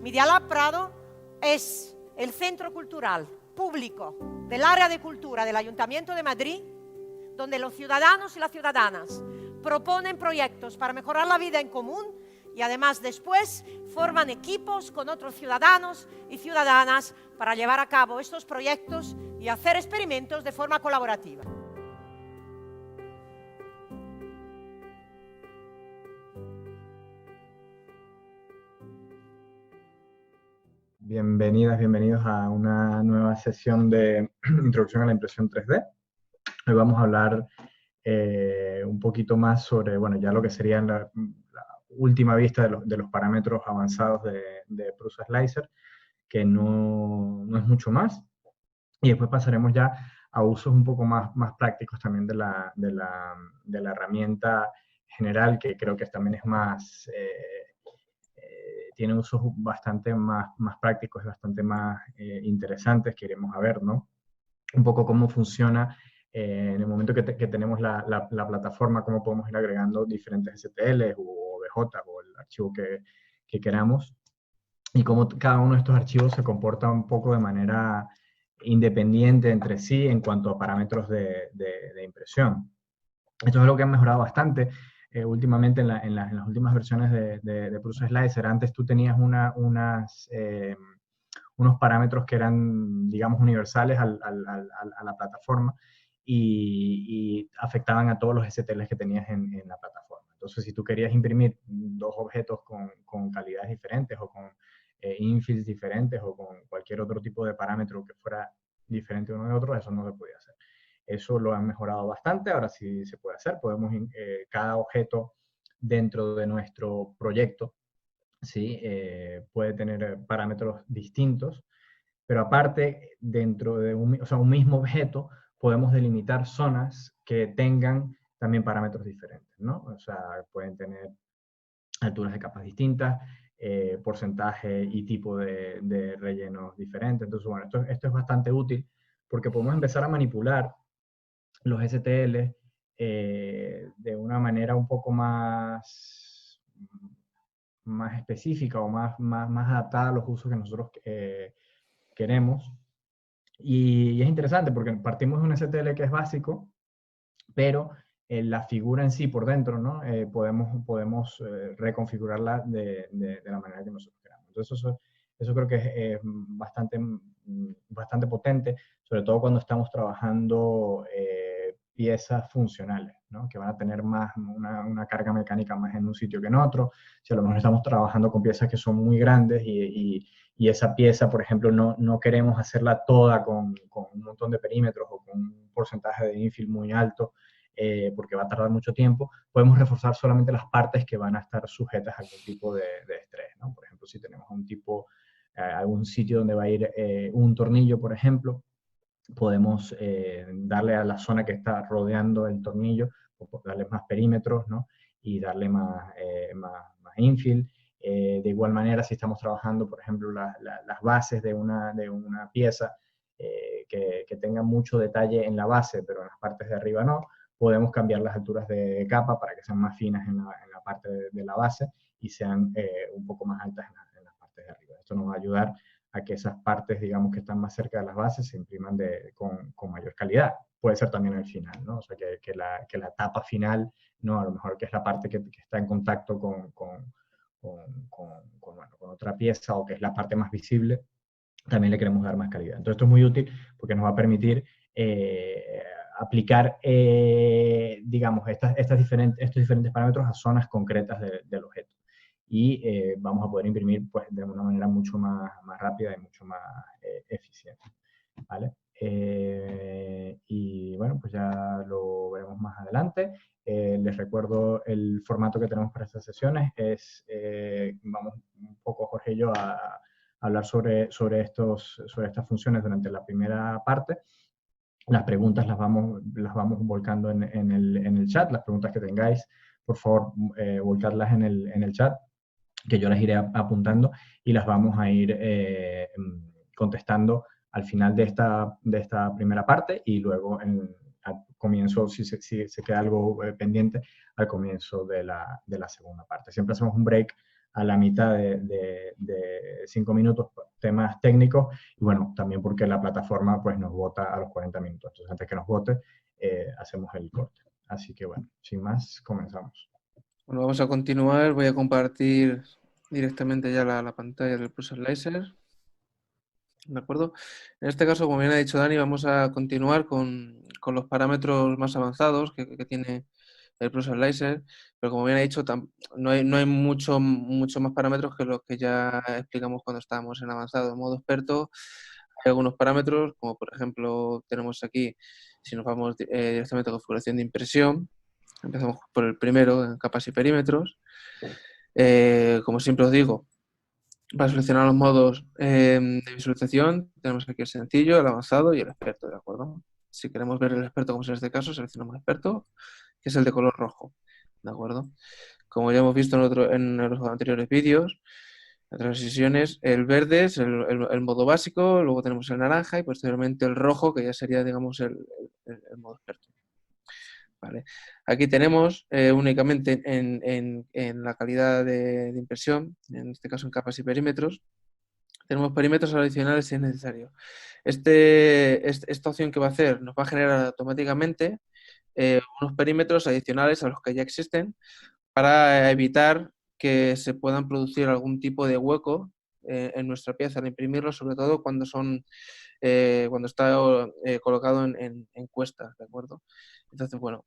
Media Lab Prado es el centro cultural público del área de cultura del Ayuntamiento de Madrid, donde los ciudadanos y las ciudadanas proponen proyectos para mejorar la vida en común y además después forman equipos con otros ciudadanos y ciudadanas para llevar a cabo estos proyectos y hacer experimentos de forma colaborativa. Bienvenidas, bienvenidos a una nueva sesión de Introducción a la Impresión 3D. Hoy vamos a hablar un poquito más sobre, bueno, ya lo que sería la última vista de los parámetros avanzados de Prusa Slicer, que no es mucho más. Y después pasaremos ya a usos un poco más prácticos también de la herramienta general, que creo que también es más... tiene usos bastante más prácticos y bastante más interesantes que iremos a ver, ¿no? Un poco cómo funciona en el momento que tenemos la plataforma, cómo podemos ir agregando diferentes STLs o OBJ o el archivo que queramos, y cómo cada uno de estos archivos se comporta un poco de manera independiente entre sí en cuanto a parámetros de impresión. Esto es algo que ha mejorado bastante. Últimamente en las últimas versiones de Prusa Slicer, antes tú tenías unos parámetros que eran, digamos, universales a la plataforma y afectaban a todos los STLs que tenías en la plataforma. Entonces, si tú querías imprimir dos objetos con calidades diferentes o con infills diferentes o con cualquier otro tipo de parámetro que fuera diferente uno de otro, eso no se podía hacer. Eso lo han mejorado bastante, ahora sí se puede hacer. Podemos, cada objeto dentro de nuestro proyecto, ¿sí? Puede tener parámetros distintos, pero aparte, dentro de un mismo objeto, podemos delimitar zonas que tengan también parámetros diferentes, ¿no? O sea, pueden tener alturas de capas distintas, porcentaje y tipo de rellenos diferentes. Entonces, bueno, esto es bastante útil porque podemos empezar a manipular los STL de una manera un poco más específica o más adaptada a los usos que nosotros queremos. Y es interesante porque partimos de un STL que es básico, pero la figura en sí por dentro, ¿no? Podemos reconfigurarla de la manera que nosotros queramos. Entonces eso creo que es bastante potente, sobre todo cuando estamos trabajando piezas funcionales, ¿no? Que van a tener una carga mecánica más en un sitio que en otro. Si a lo mejor estamos trabajando con piezas que son muy grandes y esa pieza, por ejemplo, no queremos hacerla toda con un montón de perímetros o con un porcentaje de infill muy alto, porque va a tardar mucho tiempo, podemos reforzar solamente las partes que van a estar sujetas a algún tipo de estrés, ¿no? Por ejemplo, si tenemos algún sitio donde va a ir un tornillo, por ejemplo, podemos darle a la zona que está rodeando el tornillo, darle más perímetros, ¿no? Y darle más infill. De igual manera, si estamos trabajando, por ejemplo, las bases de una pieza que tenga mucho detalle en la base, pero en las partes de arriba no, podemos cambiar las alturas de capa para que sean más finas en la parte de la base y sean un poco más altas en las partes de arriba. Esto nos va a ayudar a que esas partes, digamos, que están más cerca de las bases se impriman con mayor calidad. Puede ser también al final, ¿no? O sea, que la tapa final, ¿no? A lo mejor que es la parte que está en contacto con otra pieza o que es la parte más visible, también le queremos dar más calidad. Entonces esto es muy útil porque nos va a permitir aplicar, digamos, estos diferentes parámetros a zonas concretas del objeto. Y vamos a poder imprimir pues, de una manera mucho más rápida y mucho más eficiente, ¿vale? Y bueno, pues ya lo veremos más adelante. Les recuerdo el formato que tenemos para estas sesiones. Vamos un poco, Jorge y yo, a hablar sobre estas funciones durante la primera parte. Las preguntas las vamos volcando en el chat. Las preguntas que tengáis, por favor, volcarlas en el chat, que yo las iré apuntando y las vamos a ir contestando al final de esta primera parte y luego al comienzo, si se queda algo pendiente, al comienzo de la segunda parte. Siempre hacemos un break a la mitad de 5 minutos, temas técnicos, y bueno, también porque la plataforma pues nos vota a los 40 minutos. Entonces, antes que nos vote, hacemos el corte. Así que bueno, sin más, comenzamos. Bueno, vamos a continuar. Voy a compartir directamente ya la pantalla del ProSlicer. ¿De acuerdo? En este caso, como bien ha dicho Dani, vamos a continuar con los parámetros más avanzados que tiene el ProSlicer, pero como bien ha dicho, no hay mucho más parámetros que los que ya explicamos cuando estábamos en avanzado. En modo experto hay algunos parámetros, como por ejemplo tenemos aquí, si nos vamos directamente a configuración de impresión, empezamos por el primero, en capas y perímetros. Como siempre os digo, para seleccionar los modos de visualización, tenemos aquí el sencillo, el avanzado y el experto, ¿de acuerdo? Si queremos ver el experto, como es en este caso, seleccionamos experto, que es el de color rojo, ¿de acuerdo? Como ya hemos visto en los anteriores vídeos, en otras sesiones, el verde es el modo básico, luego tenemos el naranja y posteriormente el rojo, que ya sería, digamos, el modo experto. Vale. Aquí tenemos únicamente en la calidad de impresión, en este caso en capas y perímetros, tenemos perímetros adicionales si es necesario. Esta opción que va a hacer nos va a generar automáticamente unos perímetros adicionales a los que ya existen para evitar que se puedan producir algún tipo de hueco en nuestra pieza al imprimirlo, sobre todo cuando está colocado en cuestas, ¿de acuerdo? Entonces, bueno,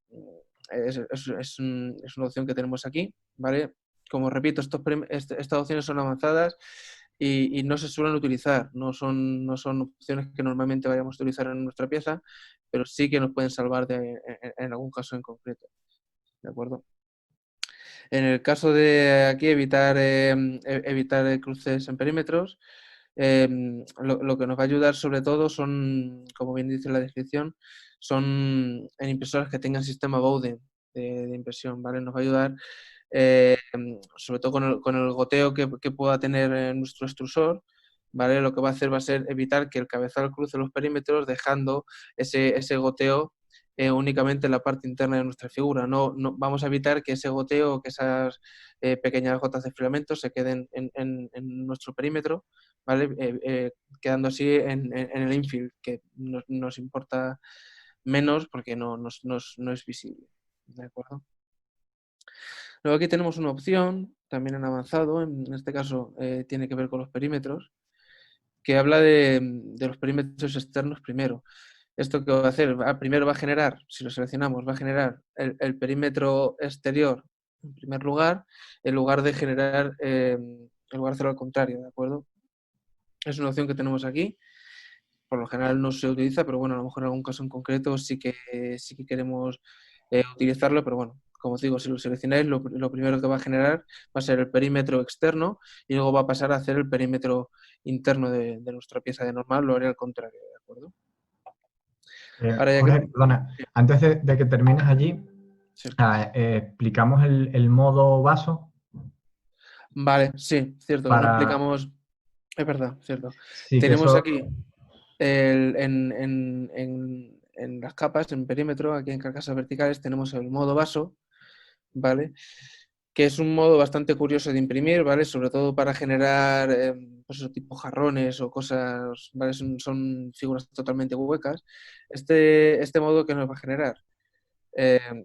es una opción que tenemos aquí, ¿vale? Como repito, estas opciones son avanzadas y no se suelen utilizar, no son opciones que normalmente vayamos a utilizar en nuestra pieza, pero sí que nos pueden salvar en algún caso en concreto, ¿de acuerdo? En el caso de aquí evitar cruces en perímetros, lo que nos va a ayudar sobre todo son, como bien dice la descripción, son en impresoras que tengan sistema Bowden de impresión, ¿vale? Nos va a ayudar sobre todo con el goteo que pueda tener nuestro extrusor, ¿vale? Lo que va a hacer va a ser evitar que el cabezal cruce los perímetros dejando ese goteo únicamente en la parte interna de nuestra figura. No vamos a evitar que ese goteo o que esas pequeñas gotas de filamento se queden en nuestro perímetro, ¿vale? Quedando así en el infill, que nos importa menos porque no es visible, ¿de acuerdo? Luego aquí tenemos una opción, también en avanzado, en este caso tiene que ver con los perímetros, que habla de los perímetros externos primero. ¿Esto qué va a hacer? Primero va a generar, si lo seleccionamos, va a generar el perímetro exterior en primer lugar, en lugar de generar, en lugar de hacerlo al contrario, ¿de acuerdo? Es una opción que tenemos aquí. Por lo general no se utiliza, pero bueno, a lo mejor en algún caso en concreto sí que queremos utilizarlo, pero bueno, como os digo, si lo seleccionáis, lo primero que va a generar va a ser el perímetro externo y luego va a pasar a hacer el perímetro interno de nuestra pieza de normal, lo haría al contrario, ¿de acuerdo? Ahora ya Jorge, que... perdona, antes de que termines allí, Sí. explicamos el modo vaso. Vale, sí, cierto, que no Para... explicamos... Es verdad, cierto. Sí, que Tenemos eso... aquí en las capas, en perímetro, aquí en carcasas verticales, tenemos el modo vaso, ¿vale? Que es un modo bastante curioso de imprimir, ¿vale? Sobre todo para generar pues eso, tipo jarrones o cosas, ¿vale? Son figuras totalmente huecas. Este modo que nos va a generar,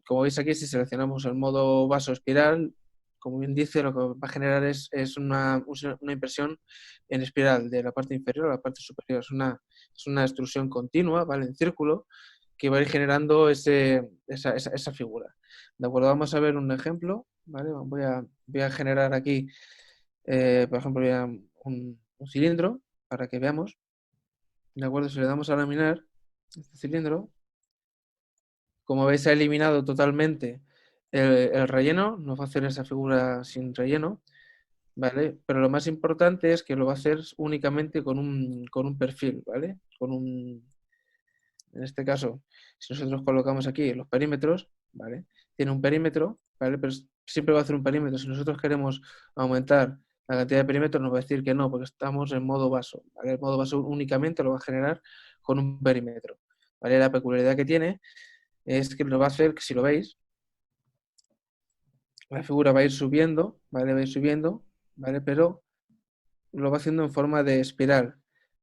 como veis aquí, si seleccionamos el modo vaso espiral, como bien dice, lo que va a generar es una impresión en espiral de la parte inferior a la parte superior. Es una extrusión continua, ¿vale? En círculo, que va a ir generando esa figura. ¿De acuerdo? Vamos a ver un ejemplo, ¿vale? Voy a generar aquí, por ejemplo, un cilindro para que veamos. ¿De acuerdo? Si le damos a laminar este cilindro, como veis, ha eliminado totalmente el relleno, nos va a hacer esa figura sin relleno, ¿vale? Pero lo más importante es que lo va a hacer únicamente con un perfil, ¿vale? En este caso, si nosotros colocamos aquí los perímetros, ¿vale? Tiene un perímetro, ¿vale? Pero siempre va a hacer un perímetro. Si nosotros queremos aumentar la cantidad de perímetros, nos va a decir que no, porque estamos en modo vaso, ¿vale? El modo vaso únicamente lo va a generar con un perímetro, ¿vale? La peculiaridad que tiene es que lo va a hacer, si lo veis, la figura va a ir subiendo, ¿vale? Va a ir subiendo ¿vale? Pero lo va haciendo en forma de espiral,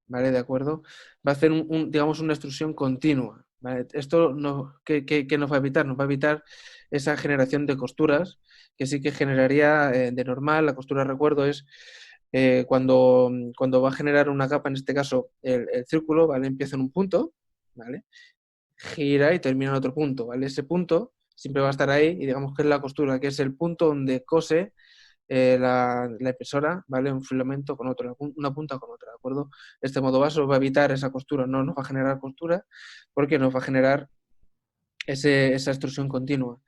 ¿vale? ¿De acuerdo? Va a hacer, digamos, una extrusión continua, ¿vale? Esto no, ¿qué nos va a evitar? Nos va a evitar esa generación de costuras que sí que generaría de normal. La costura, recuerdo, es cuando va a generar una capa, en este caso el círculo, ¿vale? Empieza en un punto, ¿vale? Gira y termina en otro punto, ¿vale? Ese punto siempre va a estar ahí y digamos que es la costura, que es el punto donde cose la impresora, ¿vale? Un filamento con otro, una punta con otra, ¿de acuerdo? Este modo vaso va a evitar esa costura, no nos va a generar costura porque nos va a generar esa extrusión continua.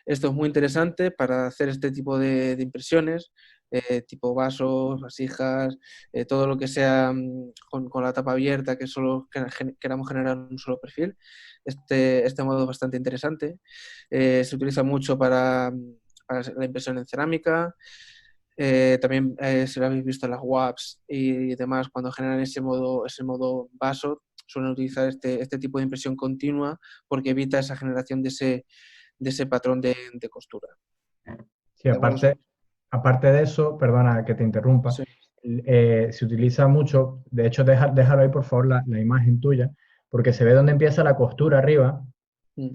Esto es muy interesante para hacer este tipo de impresiones, tipo vasos, vasijas, todo lo que sea con la tapa abierta, que solo queramos generar un solo perfil. Este modo es bastante interesante. Se utiliza mucho para la impresión en cerámica. También si lo habéis visto en las WAPs y demás, cuando generan ese modo vaso, suelen utilizar este tipo de impresión continua porque evita esa generación de ese patrón de costura. Sí, ¿De acuerdo? aparte de eso, perdona que te interrumpa, Sí. se utiliza mucho, de hecho déjalo ahí por favor la imagen tuya, porque se ve dónde empieza la costura arriba,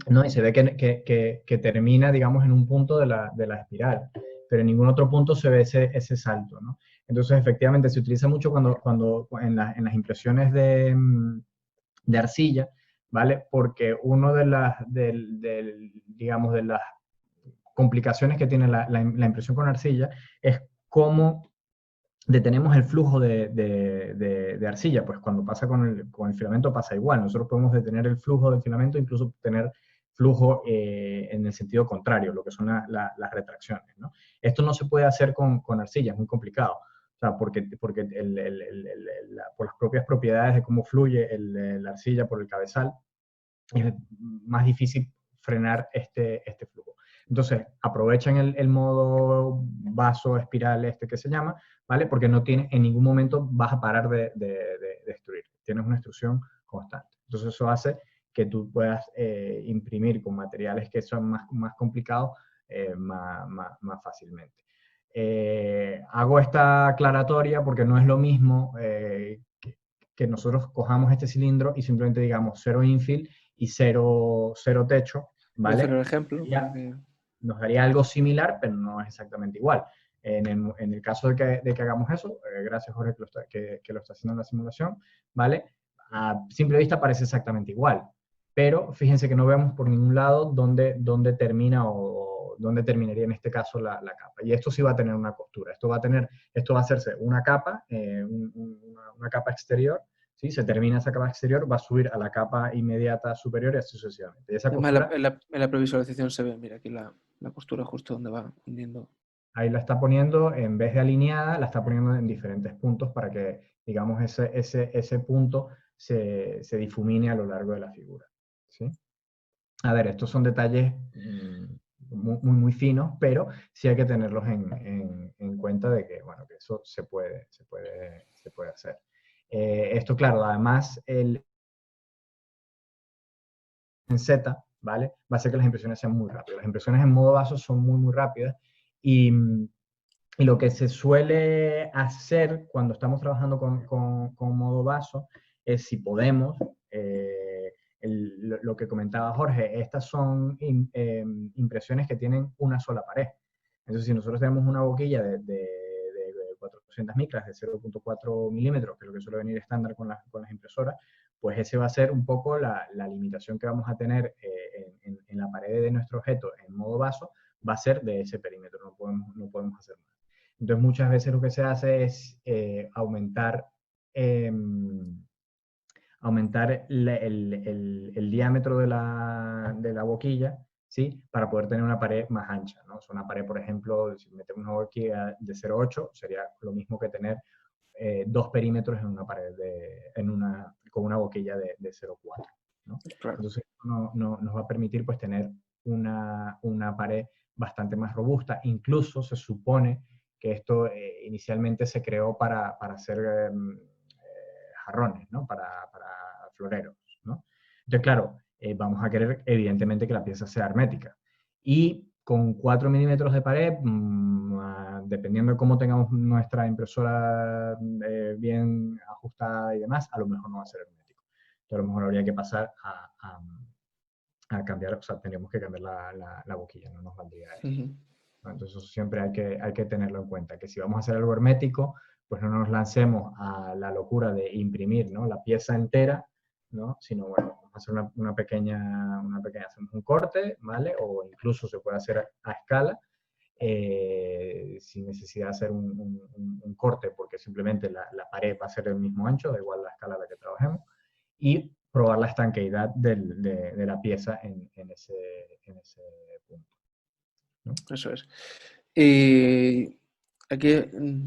¿no? Y se ve que termina, digamos, en un punto de la espiral, pero en ningún otro punto se ve ese salto, ¿no? Entonces, efectivamente, se utiliza mucho cuando en las impresiones de arcilla, ¿vale? Porque uno digamos, de las complicaciones que tiene la impresión con arcilla es cómo detenemos el flujo de arcilla. Pues cuando pasa con el filamento pasa igual. Nosotros podemos detener el flujo del filamento, incluso tener flujo en el sentido contrario, lo que son las retracciones, ¿no? Esto no se puede hacer con arcilla, es muy complicado. O sea, porque por las propias propiedades de cómo fluye la arcilla por el cabezal, es más difícil frenar este flujo. Entonces, aprovechan el modo vaso espiral que se llama, ¿vale? Porque no tiene, en ningún momento vas a parar de extruir. Tienes una extrusión constante. Entonces, eso hace que tú puedas imprimir con materiales que son más complicados más fácilmente. Hago esta aclaratoria porque no es lo mismo que nosotros cojamos este cilindro y simplemente digamos cero infill y cero techo, Voy a hacer ¿vale? el ejemplo para que... Nos daría algo similar, pero no es exactamente igual. En el caso de que hagamos eso, gracias Jorge que lo está haciendo en la simulación, ¿vale? A simple vista parece exactamente igual, pero fíjense que no vemos por ningún lado dónde termina o dónde terminaría en este caso la capa. Y esto sí va a tener una costura, esto va a hacerse una capa, una capa exterior, ¿sí? Se termina esa capa exterior, va a subir a la capa inmediata superior y así sucesivamente. Y esa Además, costura en la previsualización se ve, mira aquí la costura justo donde va hundiendo. ahí la está poniendo, en vez de alineada, la está poniendo en diferentes puntos para que, digamos, ese punto se difumine a lo largo de la figura, ¿sí? A ver, estos son detalles muy finos, pero sí hay que tenerlos en cuenta de que, bueno, que eso se puede hacer. Esto, claro, además, en Z, ¿vale? Va a hacer que las impresiones sean muy rápidas. Las impresiones en modo vaso son muy rápidas y lo que se suele hacer cuando estamos trabajando con modo vaso es, si podemos, lo que comentaba Jorge, estas son impresiones que tienen una sola pared. Entonces, si nosotros tenemos una boquilla de 400 micras, de 0.4 milímetros, que es lo que suele venir estándar con las impresoras, pues ese va a ser un poco la limitación que vamos a tener en la pared de nuestro objeto en modo vaso, va a ser de ese perímetro, no podemos hacer más. Entonces, muchas veces lo que se hace es aumentar el diámetro de la boquilla, ¿sí? Para poder tener una pared más ancha, ¿no? O sea, una pared, por ejemplo, si metemos una boquilla de 0,8, sería lo mismo que tener 2 perímetros en una pared con una boquilla de 0,4, ¿no? Claro. Entonces, nos va a permitir pues tener una pared bastante más robusta. Incluso se supone que esto inicialmente se creó para hacer jarrones, ¿no? Para floreros, ¿no? Entonces, claro, vamos a querer evidentemente que la pieza sea hermética. Y con 4 milímetros de pared, dependiendo de cómo tengamos nuestra impresora bien ajustada y demás, a lo mejor no va a ser hermético. Entonces, a lo mejor habría que pasar a cambiar, o sea, tendríamos que cambiar la boquilla, no nos valdría eso. ¿No? Entonces, eso siempre hay que tenerlo en cuenta, que si vamos a hacer algo hermético, pues no nos lancemos a la locura de imprimir, ¿no?, la pieza entera, ¿no?, sino, bueno, vamos a hacer una pequeña, hacemos un corte, ¿vale? O incluso se puede hacer a escala, sin necesidad de hacer un corte, porque simplemente la pared va a ser del mismo ancho, da igual la escala a la que trabajemos, y probar la estanqueidad de la pieza en ese punto, ¿no? Eso es. Y aquí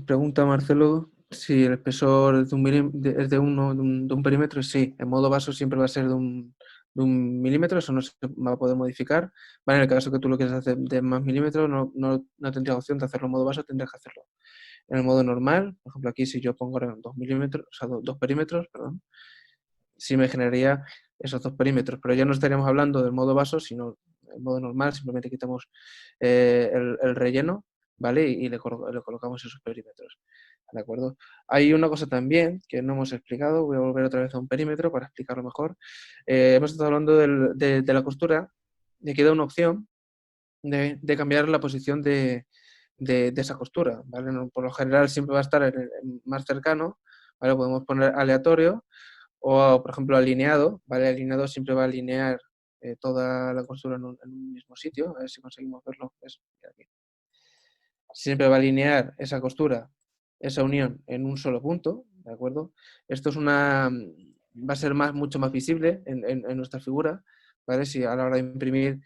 pregunta Marcelo si el espesor es es de un perímetro. Sí, en modo vaso siempre va a ser de un milímetro, eso no se va a poder modificar. Vale, en el caso que tú lo quieras hacer de más milímetros, no tendrías opción de hacerlo en modo vaso, tendrías que hacerlo en el modo normal. Por ejemplo, aquí si yo pongo ahora 2 milímetros, o sea, 2 perímetros, perdón, sí me generaría esos 2 perímetros, pero ya no estaríamos hablando del modo vaso, sino el modo normal, simplemente quitamos el relleno, ¿vale? Y le colocamos esos perímetros, ¿de acuerdo? Hay una cosa también que no hemos explicado, voy a volver otra vez a un perímetro para explicarlo mejor. Hemos estado hablando de la costura, y aquí da una opción de cambiar la posición de esa costura, ¿vale? Por lo general siempre va a estar más cercano, ¿vale? Podemos poner aleatorio, o, por ejemplo, alineado, ¿vale? Alineado siempre va a alinear toda la costura en un mismo sitio. A ver si conseguimos verlo. Aquí. Siempre va a alinear esa costura, esa unión en un solo punto, ¿de acuerdo? Esto va a ser mucho más visible en nuestra figura, ¿vale? Si a la hora de imprimir,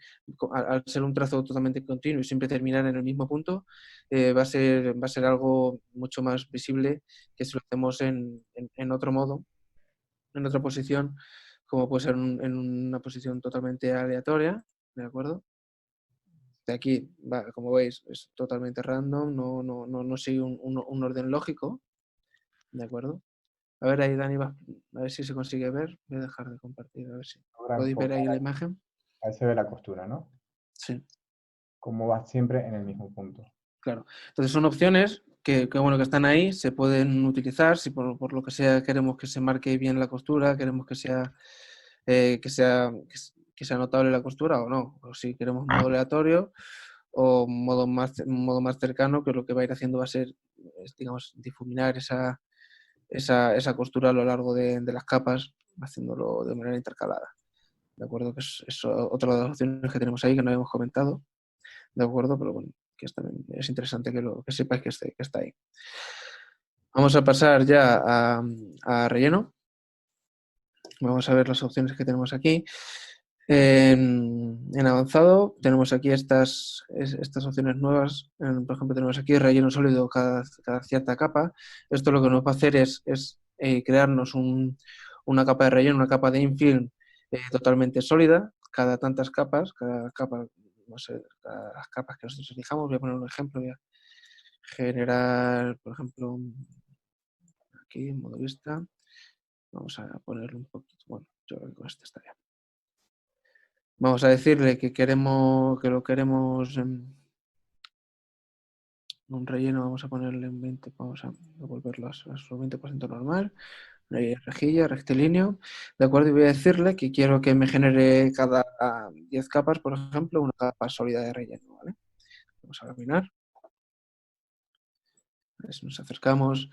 al ser un trazo totalmente continuo y siempre terminar en el mismo punto, va a ser algo mucho más visible que si lo hacemos en otro modo, en otra posición, como puede ser en una posición totalmente aleatoria, ¿de acuerdo? De aquí, como veis, es totalmente random, no sigue un orden lógico, ¿de acuerdo? A ver ahí, Dani, a ver si se consigue ver. Voy a dejar de compartir, a ver si Ahora podéis ver ahí la enfocar, imagen. ahí se ve la costura, ¿no? Sí, Como va siempre en el mismo punto. claro. Entonces son opciones bueno, que están ahí, se pueden utilizar, si por lo que sea queremos que se marque bien la costura, queremos que sea que sea notable la costura o no, o si queremos modo aleatorio o modo más cercano, que lo que va a ir haciendo va a ser, digamos, difuminar esa costura a lo largo de las capas, haciéndolo de manera intercalada. ¿De acuerdo? Que es otra de las opciones que tenemos ahí que no habíamos comentado. ¿De acuerdo? Pero bueno, que es interesante que sepáis que está ahí. Vamos a pasar ya a relleno. Vamos a ver las opciones que tenemos aquí. En avanzado tenemos aquí estas opciones nuevas. Por ejemplo, tenemos aquí relleno sólido cada cierta capa. Esto lo que nos va a hacer es crearnos una capa de relleno, una capa de infill totalmente sólida, cada tantas capas, cada capa, no sé, las capas que nosotros elijamos. Voy a poner un ejemplo, voy a generar, por ejemplo, aquí en modo vista. Vamos a ponerle un poquito, bueno, yo creo que con este está bien. Vamos a decirle que lo queremos en un relleno, vamos a ponerle un 20, vamos a devolverlo a su 20% normal, rejilla, rectilíneo, ¿de acuerdo? Y voy a decirle que quiero que me genere cada 10 capas, por ejemplo, una capa sólida de relleno, ¿vale? Vamos a terminar. Si nos acercamos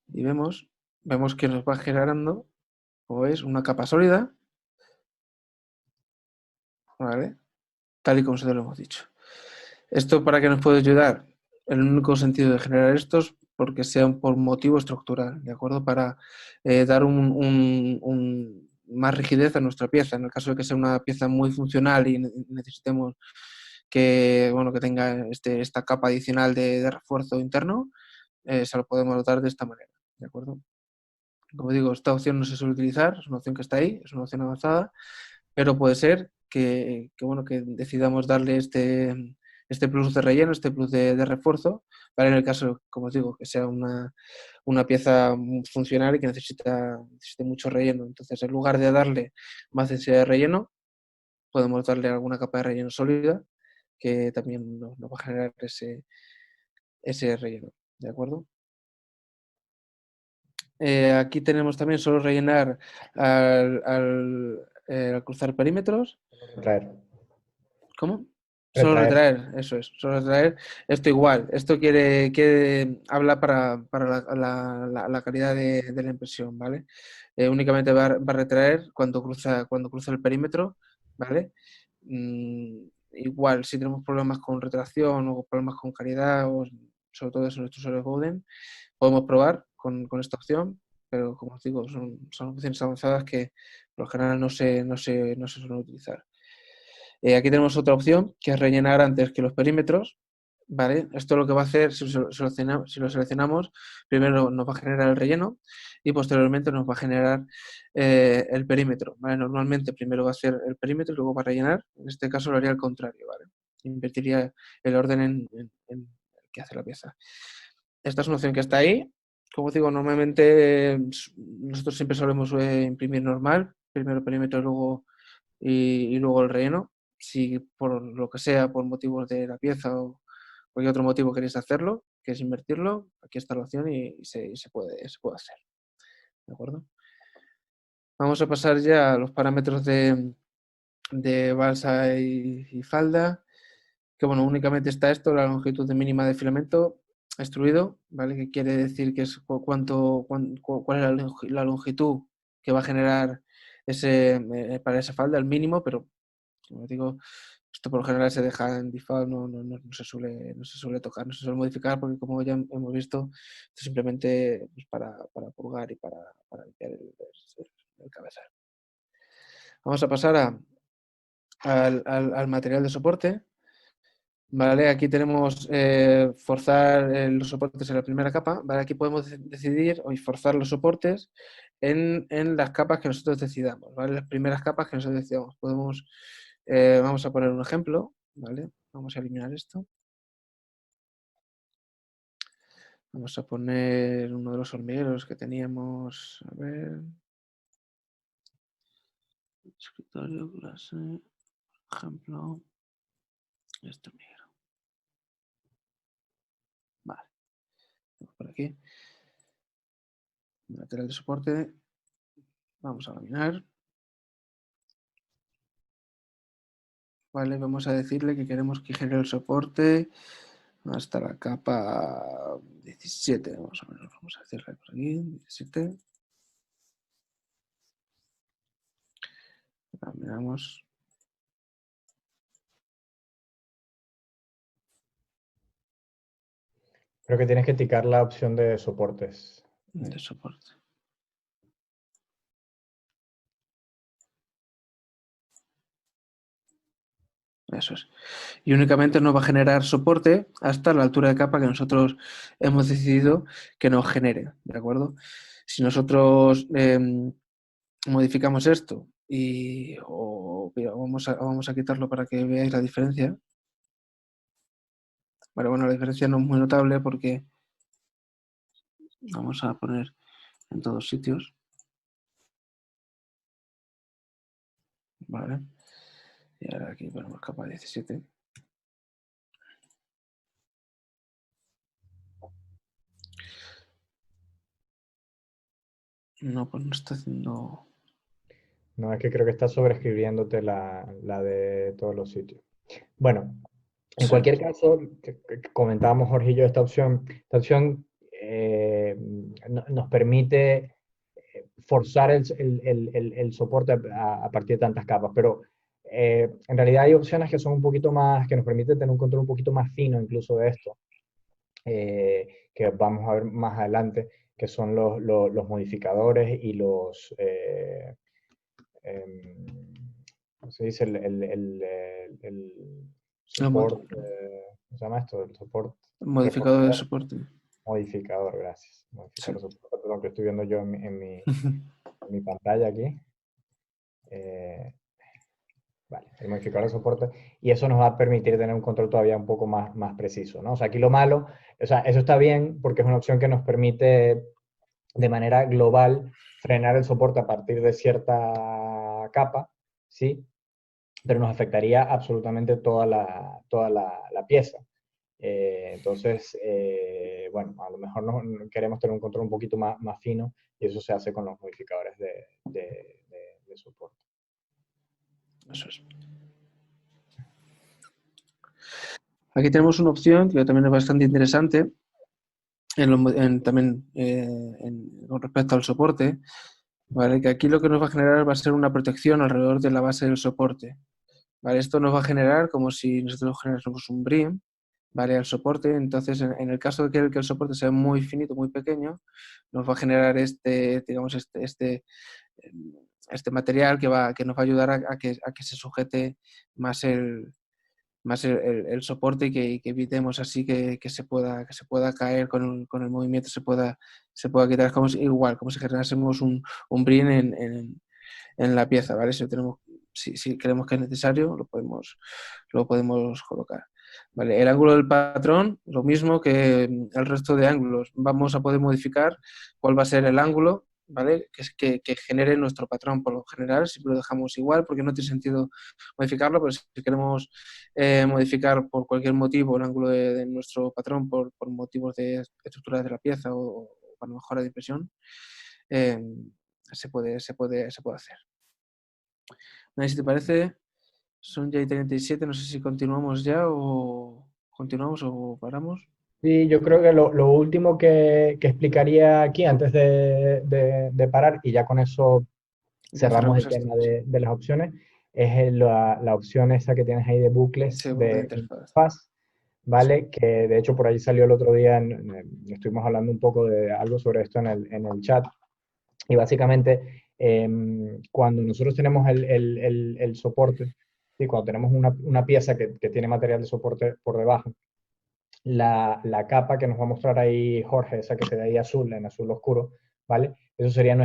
y vemos que nos va generando, como veis, una capa sólida, ¿vale? Tal y como se lo hemos dicho. ¿Esto para qué nos puede ayudar? El único sentido de generar estos porque sea por motivo estructural, ¿de acuerdo? Para dar más rigidez a nuestra pieza. En el caso de que sea una pieza muy funcional y necesitemos que, bueno, que tenga esta capa adicional de refuerzo interno, se lo podemos dar de esta manera, ¿de acuerdo? Como digo, esta opción no se suele utilizar, es una opción que está ahí, es una opción avanzada, pero puede ser bueno, que decidamos darle este plus de relleno, este plus de refuerzo, para en el caso, como os digo, que sea una pieza funcional y que necesite mucho relleno. Entonces, en lugar de darle más densidad de relleno, podemos darle alguna capa de relleno sólida que también nos va a generar ese relleno, ¿de acuerdo? Aquí tenemos también solo rellenar al cruzar perímetros. Traer. ¿Cómo? Solo retraer, eso es, solo retraer. Esto igual, esto habla para la calidad de la impresión, ¿vale? Únicamente va a retraer cuando cruza el perímetro, ¿vale? Igual, si tenemos problemas con retracción o problemas con calidad, o sobre todo eso en nuestros usuarios Bowden, podemos probar con esta opción, pero como os digo, son opciones avanzadas que por lo general no se suelen utilizar. Aquí tenemos otra opción, que es rellenar antes que los perímetros, ¿vale? Esto lo que va a hacer, si lo seleccionamos, primero nos va a generar el relleno y posteriormente nos va a generar el perímetro, ¿vale? Normalmente primero va a hacer el perímetro y luego va a rellenar. En este caso lo haría al contrario, ¿vale? Invertiría el orden en el que hace la pieza. Esta es una opción que está ahí. Como os digo, normalmente nosotros siempre solemos imprimir normal, primero el perímetro y luego el relleno. Si por lo que sea, por motivos de la pieza o cualquier otro motivo queréis hacerlo, queréis invertirlo, aquí está la opción y se puede hacer. ¿De acuerdo? Vamos a pasar ya a los parámetros de balsa y falda, que bueno, únicamente está esto, la longitud mínima de filamento extruido, ¿vale? Que quiere decir que es cuál es la longitud que va a generar para esa falda, el mínimo, pero como digo, esto por lo general se deja en default, no se suele tocar, no se suele modificar, porque como ya hemos visto, esto simplemente es para purgar y para limpiar el cabezal. Vamos a pasar al material de soporte. Vale, aquí tenemos forzar los soportes en la primera capa. Vale, aquí podemos decidir o forzar los soportes en las capas que nosotros decidamos, ¿vale? Las primeras capas que nosotros decidamos. Vamos a poner un ejemplo, ¿vale? Vamos a eliminar esto. Vamos a poner uno de los hormigueros que teníamos. A ver. Escritorio, clase, ejemplo. Este hormiguero. Vale. Por aquí. Material de soporte. Vamos a laminar. Vale, vamos a decirle que queremos que genere el soporte hasta la capa 17. Vamos a decirle por aquí, 17. La miramos. Creo que tienes que ticar la opción de soportes. De soporte. Eso es. Y únicamente nos va a generar soporte hasta la altura de capa que nosotros hemos decidido que nos genere, ¿de acuerdo? Si nosotros modificamos esto vamos a quitarlo para que veáis la diferencia. Vale, bueno, la diferencia no es muy notable porque vamos a poner en todos sitios. Vale. Y ahora aquí ponemos capa 17. No, pues no está haciendo... No, es que creo que está sobreescribiéndote la de todos los sitios. Bueno, en Sí. cualquier caso, comentábamos Jorge y yo esta opción. Esta opción nos permite forzar el soporte a partir de tantas capas, pero en realidad hay opciones que son un poquito más, que nos permiten tener un control un poquito más fino incluso de esto, que vamos a ver más adelante, que son los modificadores y los... ¿cómo se dice? El support, ¿cómo se llama esto? El support. Modificador de soporte. Modificador, gracias. Modificador Sí. de soporte, perdón, que estoy viendo yo en mi pantalla aquí. Vale, el modificador de soporte. Y eso nos va a permitir tener un control todavía un poco más preciso, ¿no? O sea, aquí lo malo, o sea, eso está bien porque es una opción que nos permite de manera global frenar el soporte a partir de cierta capa, ¿sí? pero nos afectaría absolutamente toda la pieza. Entonces, bueno, a lo mejor queremos tener un control un poquito más fino y eso se hace con los modificadores de soporte. Eso es. Aquí tenemos una opción que también es bastante interesante con respecto al soporte, ¿vale? Que aquí lo que nos va a generar va a ser una protección alrededor de la base del soporte, ¿vale? Esto nos va a generar como si nosotros generásemos un BRIM, ¿vale? Al soporte. Entonces, en el caso de que el soporte sea muy finito, muy pequeño, nos va a generar digamos, este material que nos va a ayudar a que se sujete más el soporte y que evitemos así que se pueda caer con el movimiento, se pueda quitar. Es como igual, como si generásemos un brin en la pieza, ¿vale? Si creemos que es necesario, lo podemos colocar. ¿Vale? El ángulo del patrón, lo mismo que el resto de ángulos. Vamos a poder modificar cuál va a ser el ángulo, ¿vale? Que genere nuestro patrón. Por lo general, siempre lo dejamos igual porque no tiene sentido modificarlo, pero si queremos modificar por cualquier motivo el ángulo de nuestro patrón por motivos de estructura de la pieza o para mejora de impresión, se puede hacer. No sé si te parece, son ya y 37, no sé si continuamos ya o paramos. Sí, yo creo que lo último que explicaría aquí antes de parar, y ya con eso Ya cerramos cerramos el esto. tema de las opciones, es la opción esa que tienes ahí de bucles Sí, de de interfaz. interfaz, Sí. ¿vale? Que de hecho por ahí salió el otro día, estuvimos hablando un poco de algo sobre esto en el chat, y básicamente cuando nosotros tenemos el soporte, y cuando tenemos una pieza que tiene material de soporte por debajo, la capa que nos va a mostrar ahí Jorge, esa que se ve ahí azul, en azul oscuro, ¿vale? Eso sería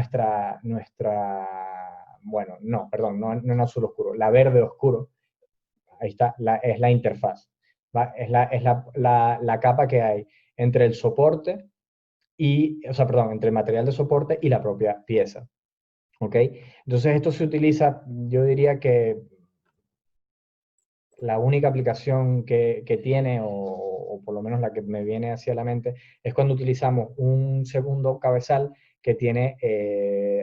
bueno, no, perdón, no en azul oscuro, la verde oscuro, ahí está, es la interfaz, ¿va? Es la capa que hay entre el soporte o sea, perdón, entre el material de soporte y la propia pieza, ¿ok? Entonces esto se utiliza, yo diría que la única aplicación que tiene, o por lo menos la que me viene hacia la mente, es cuando utilizamos un segundo cabezal que tiene,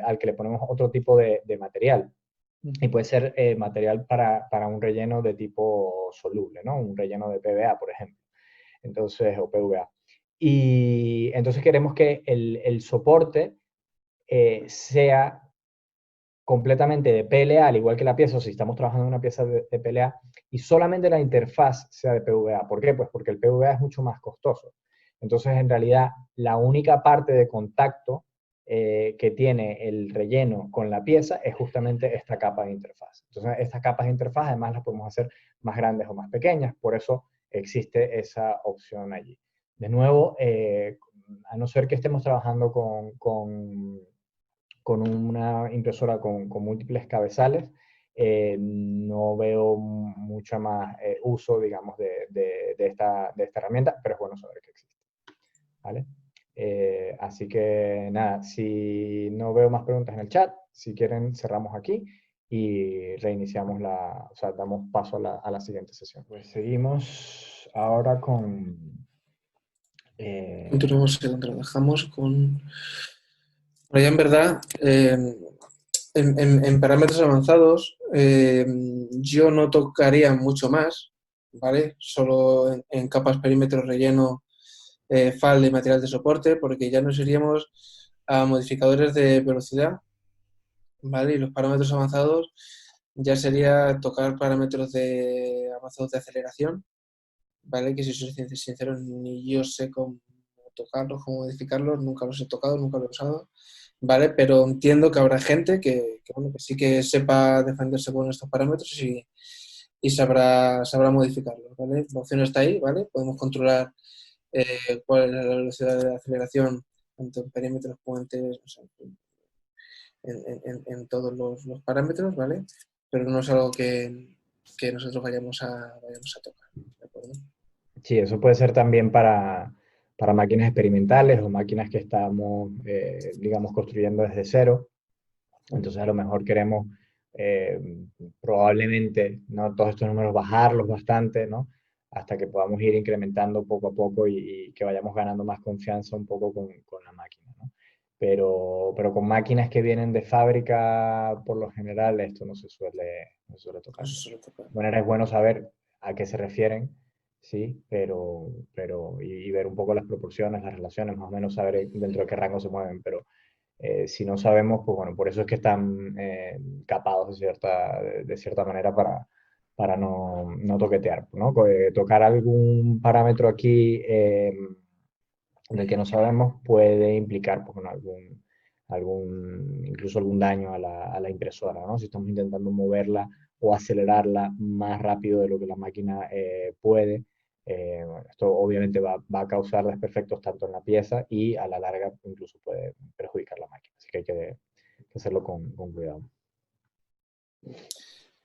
al que le ponemos otro tipo de material. Y puede ser material para un relleno de tipo soluble, ¿no? Un relleno de PVA, por ejemplo. Entonces, o PVA. Y entonces queremos que el soporte sea completamente de PLA, al igual que la pieza, o si estamos trabajando en una pieza de PLA, y solamente la interfaz sea de PVA. ¿Por qué? Pues porque el PVA es mucho más costoso. Entonces, en realidad, la única parte de contacto que tiene el relleno con la pieza es justamente esta capa de interfaz. Entonces, estas capas de interfaz además las podemos hacer más grandes o más pequeñas, por eso existe esa opción allí. De nuevo, a no ser que estemos trabajando con una impresora con múltiples cabezales, no veo mucho más uso, digamos, de esta herramienta, pero es bueno saber que existe. ¿Vale? Así que nada, si no veo más preguntas en el chat, si quieren cerramos aquí y reiniciamos o sea, damos paso a la siguiente sesión. Pues seguimos ahora con... Continuamos donde lo dejamos con... Pero ya en verdad, en parámetros avanzados, yo no tocaría mucho más, ¿vale? Solo en capas, perímetro, relleno, FAL y material de soporte, porque ya nos iríamos a modificadores de velocidad, ¿vale? Y los parámetros avanzados ya sería tocar parámetros avanzados de aceleración, ¿vale? Que si soy sincero, ni yo sé cómo tocarlos, cómo modificarlos, nunca los he tocado, nunca los he usado, ¿vale? Pero entiendo que habrá gente bueno, que sí que sepa defenderse con estos parámetros y sabrá modificarlos, ¿vale? La opción está ahí, ¿vale? Podemos controlar cuál es la velocidad de aceleración tanto en perímetros como o sea, en todos los parámetros, ¿vale? Pero no es algo que nosotros vayamos a tocar, ¿de acuerdo? Sí, eso puede ser también para máquinas experimentales o máquinas que estamos, digamos, construyendo desde cero. Entonces, a lo mejor queremos probablemente, ¿no? Todos estos números bajarlos bastante, ¿no? Hasta que podamos ir incrementando poco a poco y que vayamos ganando más confianza un poco con la máquina, ¿no? Pero con máquinas que vienen de fábrica, por lo general, esto no se suele tocar. Eso De suele tocar. manera es bueno saber a qué se refieren, sí, y ver un poco las proporciones, las relaciones, más o menos saber dentro de qué rango se mueven, pero si no sabemos, pues bueno, por eso es que están capados de cierta manera para no toquetear, ¿no? Tocar algún parámetro aquí del que no sabemos puede implicar pues, bueno, incluso algún daño a la impresora, ¿no? Si estamos intentando moverla o acelerarla más rápido de lo que la máquina puede. Esto obviamente va a causar desperfectos tanto en la pieza y a la larga incluso puede perjudicar la máquina. Así que hay que hacerlo con cuidado.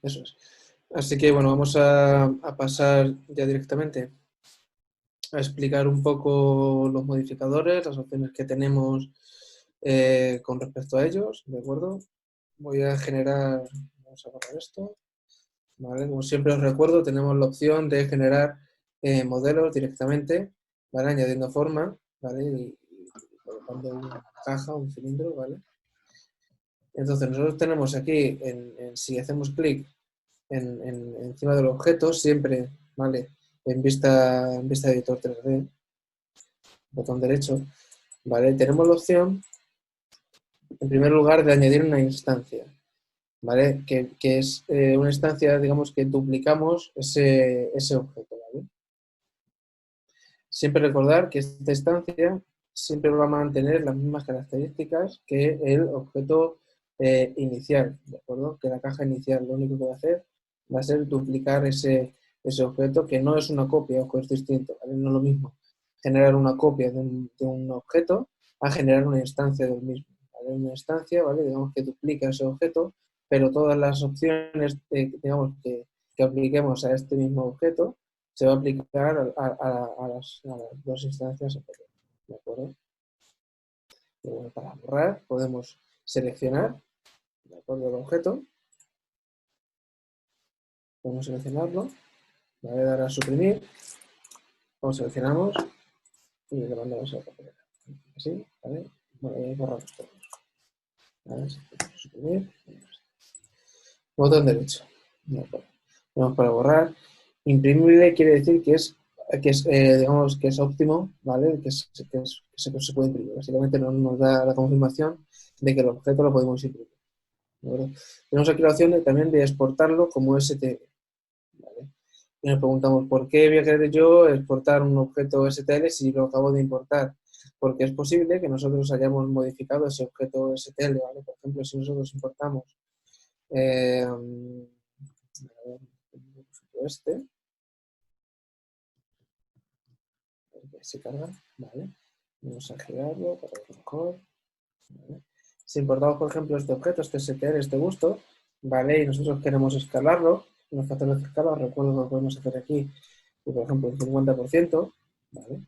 Eso es. Así que bueno, vamos a pasar ya directamente a explicar un poco los modificadores, las opciones que tenemos con respecto a ellos, ¿de acuerdo? Voy a generar, vamos a borrar esto, ¿vale? Como siempre os recuerdo, tenemos la opción de generar modelos directamente, ¿vale? Añadiendo forma, ¿vale? Y colocando una caja, un cilindro, ¿vale? Entonces nosotros tenemos aquí, si hacemos clic encima del objeto, siempre, ¿vale? En vista editor 3D, botón derecho, ¿vale? Tenemos la opción, en primer lugar, de añadir una instancia, ¿vale? Que es una instancia, digamos, que duplicamos ese objeto, ¿vale? Siempre recordar que esta instancia siempre va a mantener las mismas características que el objeto inicial, ¿de acuerdo? Que la caja inicial lo único que va a hacer va a ser duplicar ese objeto, que no es una copia, ojo, es distinto, ¿vale? No es lo mismo generar una copia de un objeto a generar una instancia del mismo, ¿vale? Una instancia, ¿vale? Digamos que duplica ese objeto, pero todas las opciones, digamos, que apliquemos a este mismo objeto se va a aplicar a las dos instancias anteriores, ¿de acuerdo? Y bueno, para borrar podemos seleccionar, ¿de acuerdo? El objeto, podemos seleccionarlo, le voy a dar a suprimir, lo seleccionamos y le mandamos a la papelera. Así, ¿vale? Bueno, y borramos todo. ¿Vale? Suprimir. Botón derecho. ¿De acuerdo? Vamos para borrar. Imprimible quiere decir que es digamos, que es óptimo, ¿vale? Que se puede imprimir. Básicamente nos da la confirmación de que el objeto lo podemos imprimir. ¿Vale? Tenemos aquí la opción también de exportarlo como STL. ¿Vale? Y nos preguntamos, ¿por qué voy a querer yo exportar un objeto STL si lo acabo de importar? Porque es posible que nosotros hayamos modificado ese objeto STL, ¿vale? Por ejemplo, si nosotros importamos este, se carga, ¿vale? Vamos a girarlo para ver mejor. ¿Vale? Si importamos, por ejemplo, este objeto, este STL, este busto, ¿vale? Y nosotros queremos escalarlo, nos falta escalar, recuerdo que lo podemos hacer aquí, y por ejemplo, un 50%, ¿vale?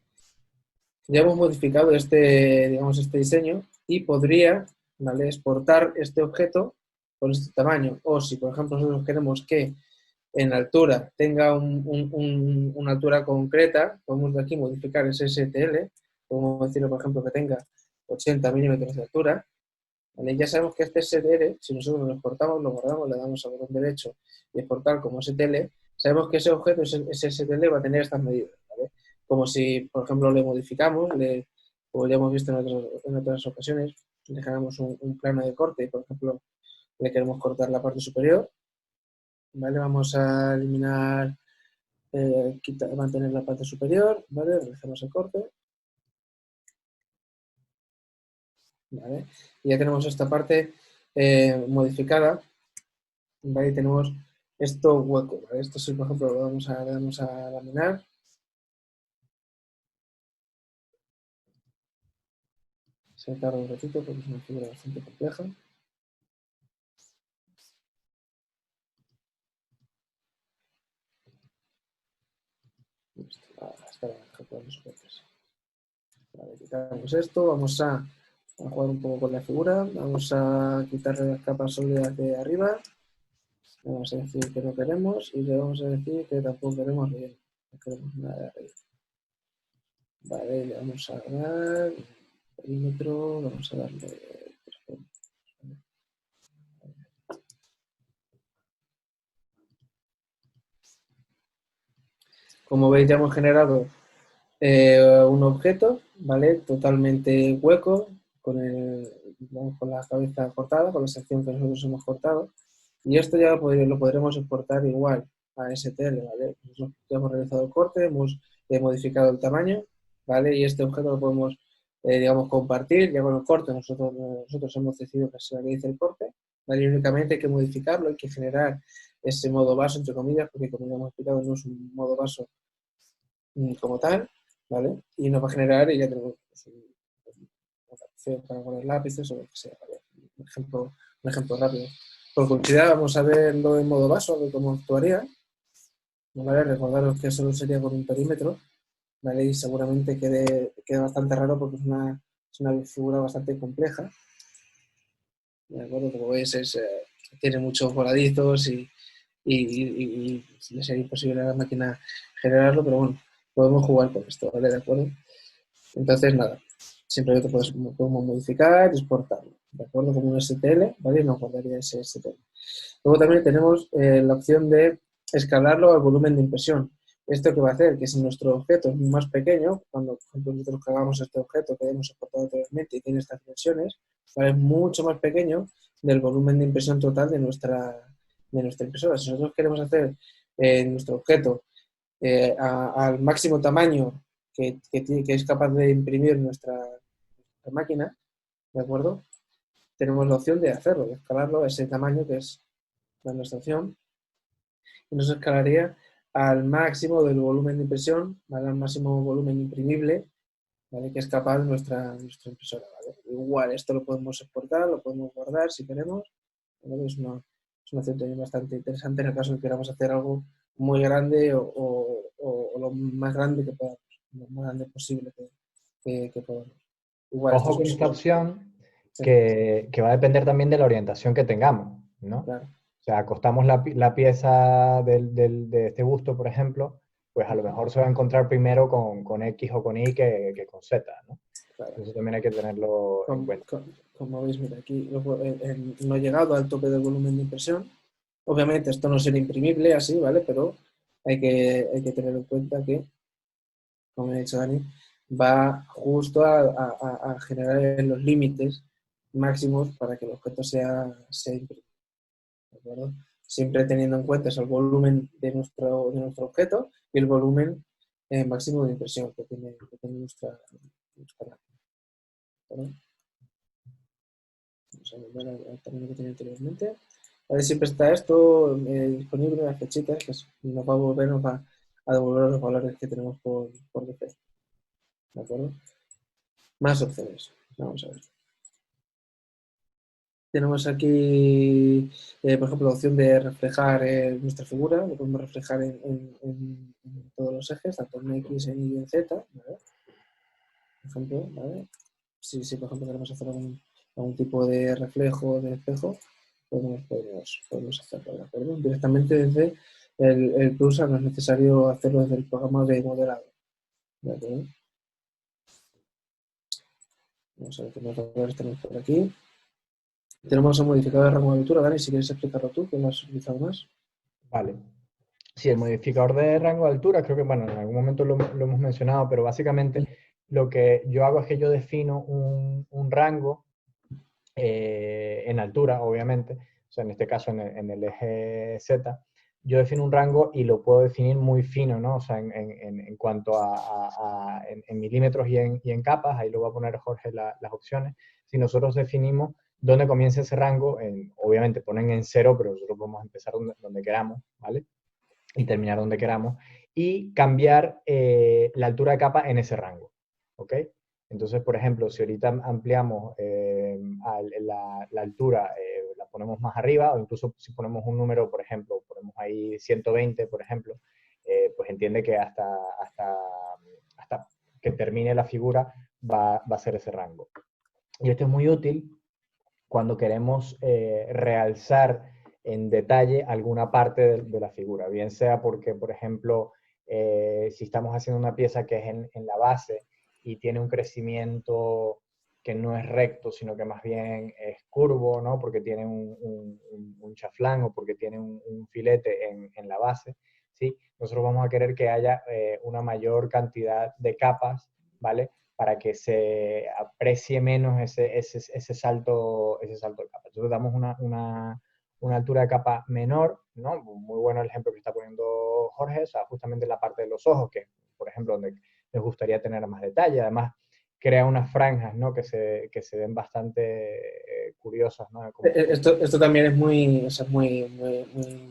Ya hemos modificado digamos, este diseño y podría, ¿vale? Exportar este objeto con este tamaño. O si, por ejemplo, nosotros queremos que en altura tenga una altura concreta, podemos de aquí modificar ese STL, podemos decirlo, por ejemplo, que tenga 80 milímetros de altura. ¿Vale? Ya sabemos que este STL, si nosotros lo exportamos, lo guardamos, le damos al botón derecho y exportar como STL, sabemos que ese objeto, ese STL va a tener estas medidas, ¿vale? Como si, por ejemplo, le modificamos, como ya hemos visto en otras ocasiones, le generamos un plano de corte y, por ejemplo, le queremos cortar la parte superior, ¿vale? Vamos a eliminar, mantener la parte superior, ¿vale? Realizamos el corte, ¿vale? Y ya tenemos esta parte modificada, ¿vale? Y tenemos esto hueco, ¿vale? Esto sí, por ejemplo, le damos a laminar. Se tarda un ratito porque es una fibra bastante compleja. Vale, quitamos esto, vamos a jugar un poco con la figura, vamos a quitarle las capas sólidas de arriba, Le vamos a decir que no queremos y le vamos a decir que tampoco queremos relleno. No queremos nada de relleno. Vale, le vamos a dar perímetro, vamos a darle. Como veis, ya hemos generado un objeto, ¿vale? Totalmente hueco, con la cabeza cortada, con la sección que nosotros hemos cortado. Y esto ya lo podremos exportar igual a STL, ¿vale? Nosotros ya hemos realizado el corte, hemos modificado el tamaño, ¿vale? Y este objeto lo podemos, digamos, compartir. Ya con el corte nosotros hemos decidido que se realice el corte, ¿vale? Y únicamente hay que modificarlo, hay que generar ese modo vaso, entre comillas, porque como ya hemos explicado, no es un modo vaso como tal, ¿vale? Y nos va a generar, y ya tenemos pues, una opción para poner lápices o lo que sea, ¿vale? Un ejemplo rápido. Por curiosidad, vamos a verlo en modo vaso, de cómo actuaría. ¿Vale? Recordaros que solo sería con un perímetro, ¿vale? Y seguramente quede bastante raro porque es una figura bastante compleja. ¿De acuerdo? Como veis, tiene muchos voladizos y sería imposible a la máquina generarlo, pero bueno, podemos jugar con esto, ¿vale? ¿De acuerdo? Entonces, nada, simplemente podemos modificar y exportarlo, ¿de acuerdo? Como un STL, ¿vale? Y nos guardaría ese STL. Luego también tenemos la opción de escalarlo al volumen de impresión. ¿Esto qué va a hacer? Que si nuestro objeto es más pequeño, cuando por ejemplo nosotros cargamos este objeto que hemos exportado anteriormente y tiene estas dimensiones, ¿vale? Es mucho más pequeño del volumen de impresión total de nuestra impresora. Si nosotros queremos hacer nuestro objeto al máximo tamaño que es capaz de imprimir nuestra máquina, ¿de acuerdo? Tenemos la opción de hacerlo, de escalarlo a ese tamaño que es la nuestra opción, y nos escalaría al máximo del volumen de impresión, ¿vale? Al máximo volumen imprimible, ¿vale? Que es capaz nuestra impresora, ¿vale? Igual, esto lo podemos exportar, lo podemos guardar si queremos, ¿vale? Es una opción también bastante interesante en el caso de que queramos hacer algo muy grande o lo más grande que podamos, lo más grande posible que podamos. Igual, esto Ojo con esta opción que va a depender también de la orientación que tengamos, ¿no? claro. O sea, acostamos la pieza de este busto, por ejemplo, pues a lo mejor se va a encontrar primero con X o con Y que con Z, ¿no? Claro. Eso también hay que tenerlo en cuenta. Como veis, mira, aquí no he llegado al tope del volumen de impresión. Obviamente esto no será imprimible así, ¿vale? Pero hay que tener en cuenta que, como ha dicho Dani, va justo a generar los límites máximos para que el objeto sea imprimible, ¿de acuerdo? Siempre teniendo en cuenta el volumen de nuestro objeto y el volumen máximo de impresión que tiene nuestra máquina, ¿vale? Vamos a volver al tamaño que tenía anteriormente. A ver, siempre está esto disponible en las flechitas, que nos va a devolver los valores que tenemos por defecto. ¿De acuerdo? Más opciones. Vamos a ver. Tenemos aquí, por ejemplo, la opción de reflejar nuestra figura. Lo podemos reflejar en todos los ejes, tanto en X, en Y y en Z. ¿Vale? Por ejemplo, ¿vale? Si por ejemplo queremos hacer algún tipo de reflejo de espejo, podemos hacerlo, ¿de acuerdo? Directamente desde el Prusa, no es necesario hacerlo desde el programa de modelado, ¿de acuerdo? Vamos a ver qué más valores tenemos por aquí. Tenemos un modificador de rango de altura, Dani, si quieres explicarlo tú, que lo has utilizado más. Vale. Sí, el modificador de rango de altura, creo que, bueno, en algún momento lo hemos mencionado, pero básicamente lo que yo hago es que yo defino un rango en altura, obviamente, o sea, en este caso en el eje Z, yo defino un rango y lo puedo definir muy fino, ¿no? O sea, en cuanto en milímetros y en capas, ahí lo va a poner Jorge las opciones. Si nosotros definimos dónde comienza ese rango, obviamente ponen en 0, pero nosotros podemos empezar donde queramos, ¿vale? Y terminar donde queramos, y cambiar la altura de capa en ese rango, ¿ok? Entonces, por ejemplo, si ahorita ampliamos la altura, la ponemos más arriba, o incluso si ponemos un número, por ejemplo, ponemos ahí 120, por ejemplo, pues entiende que hasta que termine la figura va a ser ese rango. Y esto es muy útil cuando queremos realzar en detalle alguna parte de la figura, bien sea porque, por ejemplo, si estamos haciendo una pieza que es en la base y tiene un crecimiento que no es recto, sino que más bien es curvo, ¿no? Porque tiene un chaflán o porque tiene un filete en la base, ¿sí? Nosotros vamos a querer que haya una mayor cantidad de capas, ¿vale? Para que se aprecie menos ese salto de capa. Entonces damos una altura de capa menor, ¿no? Muy bueno el ejemplo que está poniendo Jorge, o sea, justamente la parte de los ojos, que por ejemplo, donde les gustaría tener más detalle. Además, crea unas franjas, ¿no? Que se ven bastante curiosas, ¿no? Esto también es muy, o sea, muy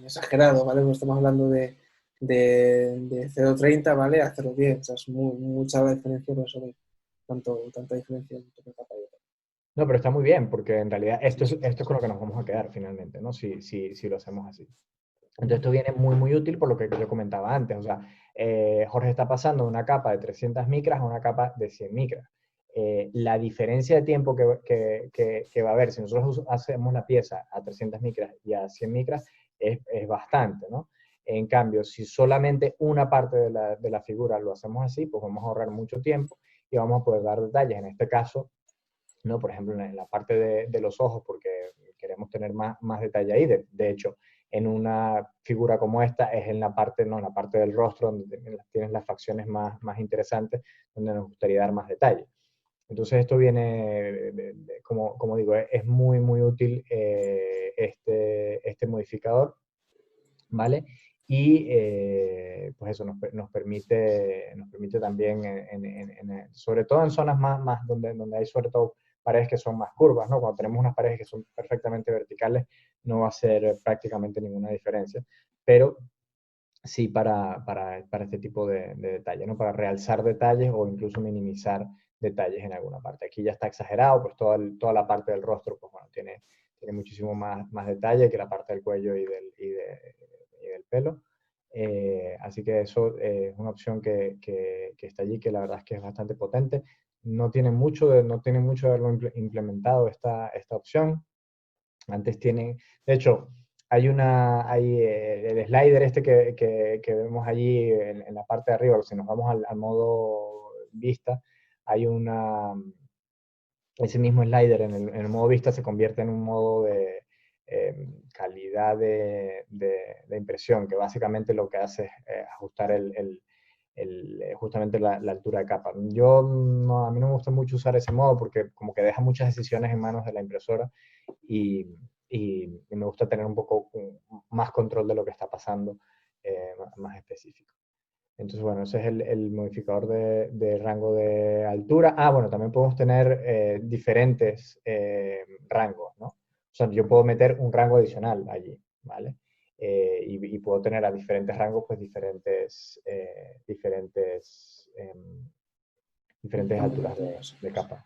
exagerado, ¿vale? Porque estamos hablando de 0,30, ¿vale? A 0,10, o sea, es mucha la diferencia, por eso tanta diferencia entre una capa y otra. No, pero está muy bien, porque en realidad esto es con lo que nos vamos a quedar finalmente, ¿no? Si lo hacemos así. Entonces esto viene muy, muy útil por lo que yo comentaba antes. O sea, Jorge está pasando de una capa de 300 micras a una capa de 100 micras. La diferencia de tiempo que va a haber si nosotros hacemos la pieza a 300 micras y a 100 micras es bastante, ¿no? En cambio, si solamente una parte de la figura lo hacemos así, pues vamos a ahorrar mucho tiempo y vamos a poder dar detalles. En este caso, ¿no? Por ejemplo, en la parte de los ojos, porque queremos tener más detalle ahí. De hecho, en una figura como esta es en la parte, ¿no? En la parte del rostro donde tienes las facciones más interesantes, donde nos gustaría dar más detalle. Entonces esto viene, como digo, es muy, muy útil este modificador, ¿vale? Y pues eso nos permite también, sobre todo en zonas más donde hay sobre todo paredes que son más curvas, ¿no? Cuando tenemos unas paredes que son perfectamente verticales, no va a ser prácticamente ninguna diferencia, pero sí para este tipo de detalle, ¿no? Para realzar detalles o incluso minimizar detalles en alguna parte. Aquí ya está exagerado, pues toda la parte del rostro, pues bueno, tiene muchísimo más detalle que la parte del cuello y del pelo. Así que eso es una opción que está allí, que la verdad es que es bastante potente. No tiene mucho de haberlo implementado esta opción. Antes tienen, de hecho, hay el slider este que vemos allí en la parte de arriba, si nos vamos al modo vista, hay ese mismo slider en el modo vista se convierte en un modo de calidad de impresión, que básicamente lo que hace es ajustar justamente la altura de capa. A mí no me gusta mucho usar ese modo porque como que deja muchas decisiones en manos de la impresora y, me gusta tener un poco más control de lo que está pasando, más específico. Entonces, bueno, ese es el modificador de rango de altura. Ah, bueno, también podemos tener diferentes rangos, ¿no? O sea, yo puedo meter un rango adicional allí, ¿vale? Y puedo tener a diferentes rangos, pues diferentes alturas de capa.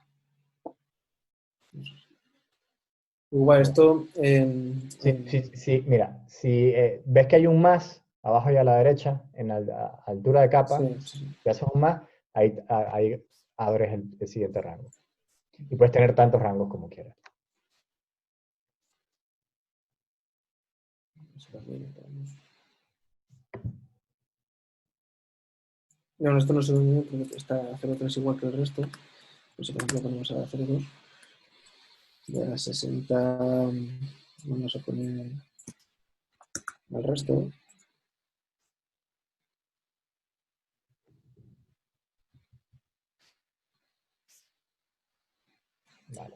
Igual, esto... Sí, mira, si ves que hay un más abajo y a la derecha, en la altura de capa, sí. si haces un más, ahí abres el siguiente rango. Y puedes tener tantos rangos como quieras. No, esto no se ve porque está a 0,3 igual que el resto. Pues por ejemplo ponemos a 0,2. Y a 60 vamos a poner al resto. Vale.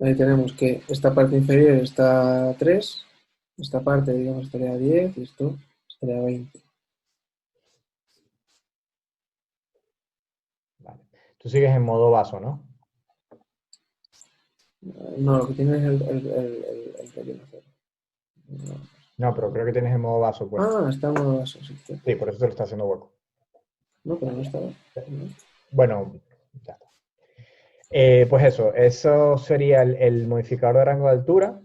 Ahí tenemos que esta parte inferior está a 3, esta parte, digamos, estaría a 10 y esto estaría a 20. Vale. Tú sigues en modo vaso, ¿no? No, lo que tiene es el relleno cero. No, pero creo que tienes en modo vaso, pues. Ah, está en modo vaso, sí. Sí, por eso te lo está haciendo hueco. No, pero no estaba. Bueno, ya está. Pues eso sería el modificador de rango de altura,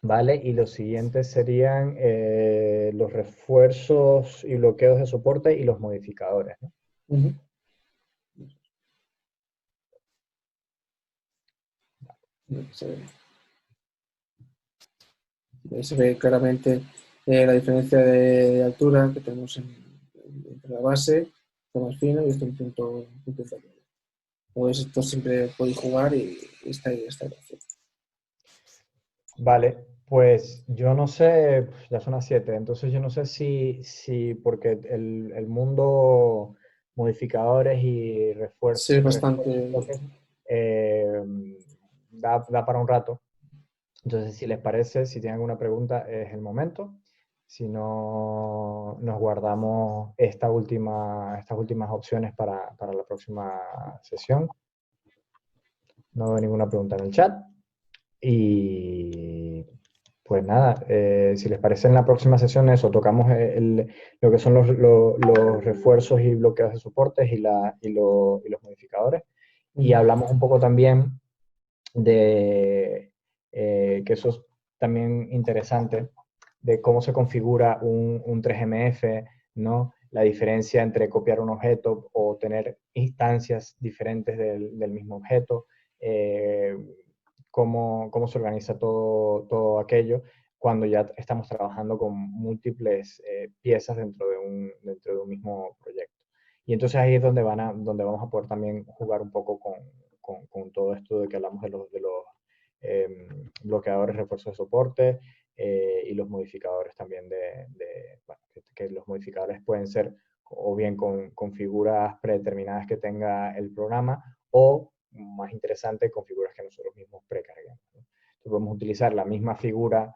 ¿vale? Y los siguientes serían los refuerzos y bloqueos de soporte y los modificadores, ¿no? Se ve claramente la diferencia de altura que tenemos entre la base, está más fino y esto un punto inferior. Pues esto siempre podéis jugar y está ahí, está gracia. Vale, pues yo no sé, ya son las 7, entonces yo no sé si porque el mundo modificadores y Sí, es refuerzos y bastante. toques eh, da para un rato. Entonces, si les parece, si tienen alguna pregunta, es el momento. Si no, nos guardamos estas últimas opciones para la próxima sesión. No veo ninguna pregunta en el chat. Y pues nada, si les parece en la próxima sesión eso, tocamos lo que son los refuerzos y bloqueos de soportes y los modificadores. Y hablamos un poco también de que eso es también interesante, de cómo se configura un 3MF, ¿no? La diferencia entre copiar un objeto o tener instancias diferentes del mismo objeto, eh, cómo se organiza todo aquello cuando ya estamos trabajando con múltiples piezas dentro de un mismo proyecto. Y entonces ahí es donde vamos a poder también jugar un poco con todo esto de que hablamos de los bloqueadores, refuerzos de soporte y los modificadores también bueno, que los modificadores pueden ser o bien con figuras predeterminadas que tenga el programa o, más interesante, con figuras que nosotros mismos precarguemos, ¿no? Entonces podemos utilizar la misma figura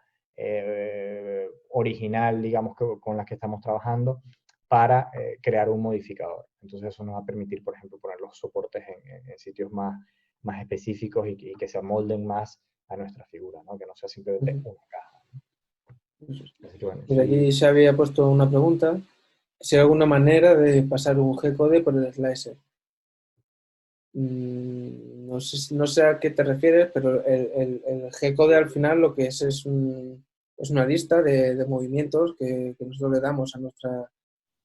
original, digamos, con la que estamos trabajando para crear un modificador. Entonces eso nos va a permitir, por ejemplo, poner los soportes en sitios más específicos y que se amolden más a nuestra figura, ¿no? Que no sea simplemente una caja. Así que bueno, Mira, aquí se había puesto una pregunta, si hay alguna manera de pasar un G-code por el slicer. No sé a qué te refieres, pero el G-code al final lo que es una lista de movimientos que nosotros le damos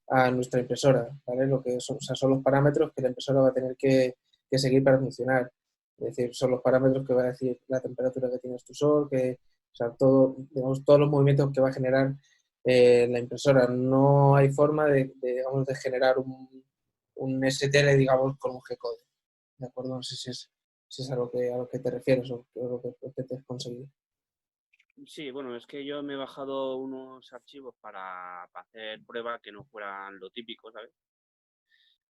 a nuestra impresora, ¿vale? Lo que son, o sea, son los parámetros que la impresora va a tener que seguir para funcionar. Es decir, son los parámetros que va a decir la temperatura que tiene tu extrusor, o sea, digamos, todos los movimientos que va a generar la impresora. No hay forma digamos, de generar un STL, digamos, con un G-code. ¿De acuerdo? No sé si es a lo que te refieres o lo que pretendes conseguir. Sí, bueno, es que yo me he bajado unos archivos para hacer pruebas que no fueran lo típico, ¿sabes?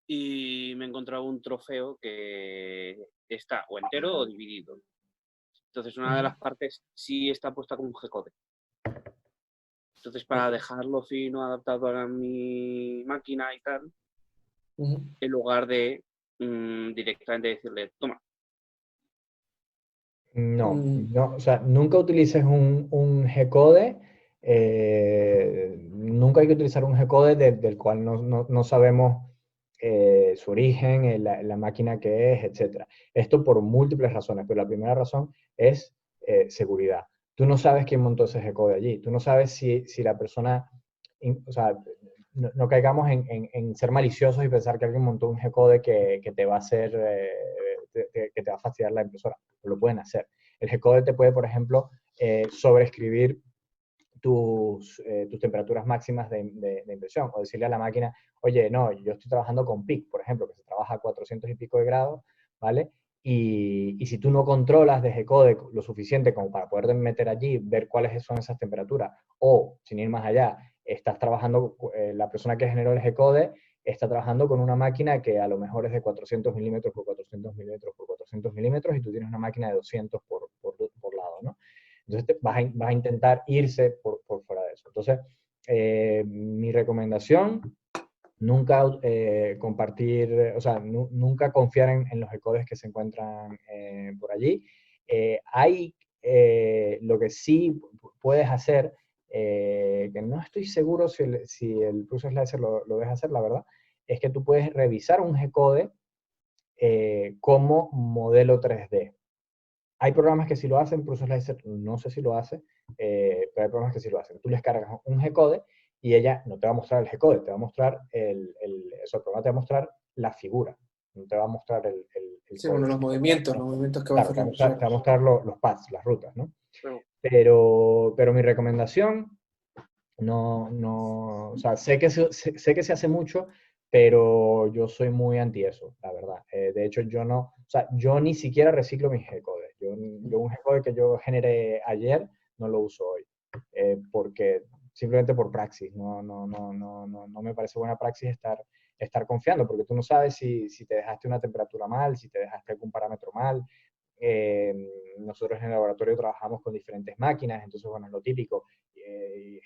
Y me he encontrado un trofeo que está o entero o dividido. Entonces, una de las partes sí está puesta con un G-code. Entonces, para dejarlo fino, adaptado a mi máquina y tal, en lugar de directamente decirle, toma. no, o sea, nunca utilices un G-code, nunca hay que utilizar un G-code del cual no sabemos su origen, la máquina que es, etc. Esto por múltiples razones, pero la primera razón es seguridad. Tú no sabes quién montó ese G-code allí, tú no sabes si la persona, o sea, no caigamos en ser maliciosos y pensar que alguien montó un G-code que te va a hacer, que te va a fastidiar la impresora. Lo pueden hacer. El G-code te puede, por ejemplo, sobreescribir tus temperaturas máximas de impresión o decirle a la máquina, oye, no, yo estoy trabajando con PIC, por ejemplo, que se trabaja a 400 y pico de grados, ¿vale? Y si tú no controlas de G-code lo suficiente como para poder meter allí, ver cuáles son esas temperaturas, o, sin ir más allá, estás trabajando, la persona que generó el G-code está trabajando con una máquina que a lo mejor es de 400 milímetros por 400 milímetros por 400 milímetros y tú tienes una máquina de 200 por lado, ¿no? Entonces vas a intentar irse por fuera de eso. Entonces, mi recomendación, nunca compartir, o sea, nunca confiar en los G-codes que se encuentran por allí. Lo que sí puedes hacer, que no estoy seguro si el Prusa Slicer lo deja hacer, la verdad, es que tú puedes revisar un G-code como modelo 3D. Hay programas que sí lo hacen, Prusa Slicer no sé si lo hace, pero hay programas que sí lo hacen. Tú les cargas un G-code y ella no te va a mostrar el G-code, te va a mostrar el programa te va a mostrar la figura, no te va a mostrar el Sí, bueno, los movimientos que va claro, haciendo. te va a mostrar los paths, las rutas, ¿no? Claro. Pero mi recomendación, o sea, sé que se hace mucho, pero yo soy muy anti eso, la verdad. De hecho, yo ni siquiera reciclo mis G-codes. Yo un G-code que yo generé ayer no lo uso hoy, porque simplemente por praxis, no me parece buena praxis estar confiando, porque tú no sabes si te dejaste una temperatura mal, si te dejaste algún parámetro mal. Nosotros en el laboratorio trabajamos con diferentes máquinas, entonces, bueno, es lo típico.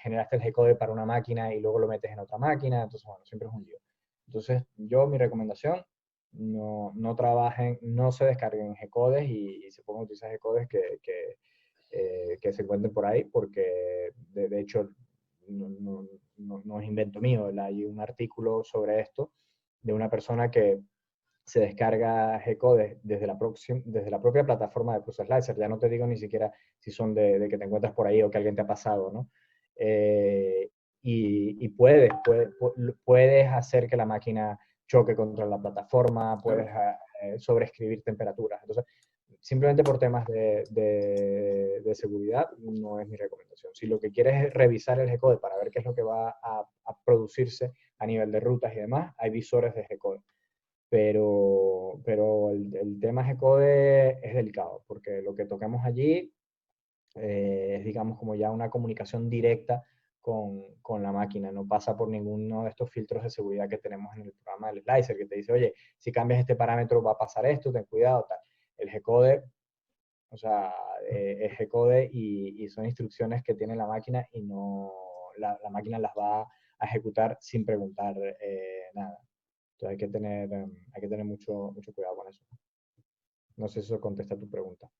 Generaste el G-code para una máquina y luego lo metes en otra máquina, entonces, bueno, siempre es un lío. Entonces, mi recomendación, no trabajen, no se descarguen G-codes y se pongan a utilizar G-codes que se encuentren por ahí, porque de hecho no es invento mío. Hay un artículo sobre esto de una persona que se descarga G-codes desde la propia plataforma de Process Slicer. Ya no te digo ni siquiera si son de que te encuentras por ahí o que alguien te ha pasado, ¿no? Y puedes hacer que la máquina choque contra la plataforma, puedes sobreescribir temperaturas. Entonces, simplemente por temas de seguridad, no es mi recomendación. Si lo que quieres es revisar el G-code para ver qué es lo que va a producirse a nivel de rutas y demás, hay visores de G-code. Pero el tema G-code es delicado, porque lo que tocamos allí es, digamos, como ya una comunicación directa con la máquina, no pasa por ninguno de estos filtros de seguridad que tenemos en el programa del Slicer, que te dice, oye, si cambias este parámetro va a pasar esto, ten cuidado, tal. El G-code, o sea, es G-code y son instrucciones que tiene la máquina y la máquina las va a ejecutar sin preguntar nada. Entonces hay que tener mucho cuidado con eso. No sé si eso contesta tu pregunta.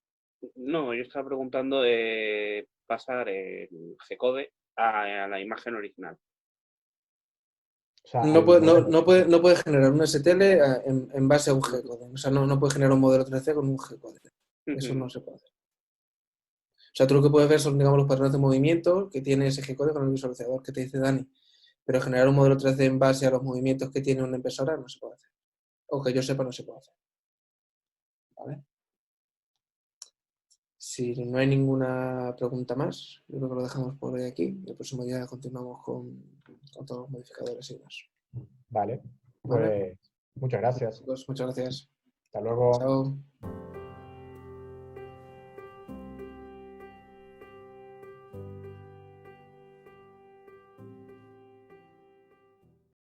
No, yo estaba preguntando de pasar el G-code a la imagen original. O sea, No puede generar un STL en base a un G-code. O sea, no puede generar un modelo 3D con un G-code. Eso no se puede hacer. O sea, tú lo que puedes ver son, digamos, los patrones de movimiento que tiene ese G-code con el visualizador que te dice Dani. Pero generar un modelo 3D en base a los movimientos que tiene una impresora no se puede hacer. O que yo sepa, no se puede hacer. ¿Vale? Si no hay ninguna pregunta más, yo creo que lo dejamos por aquí. El próximo día continuamos con todos los modificadores y demás. Vale, ¿Vale? pues muchas gracias. Muchas gracias. Hasta luego. Chao.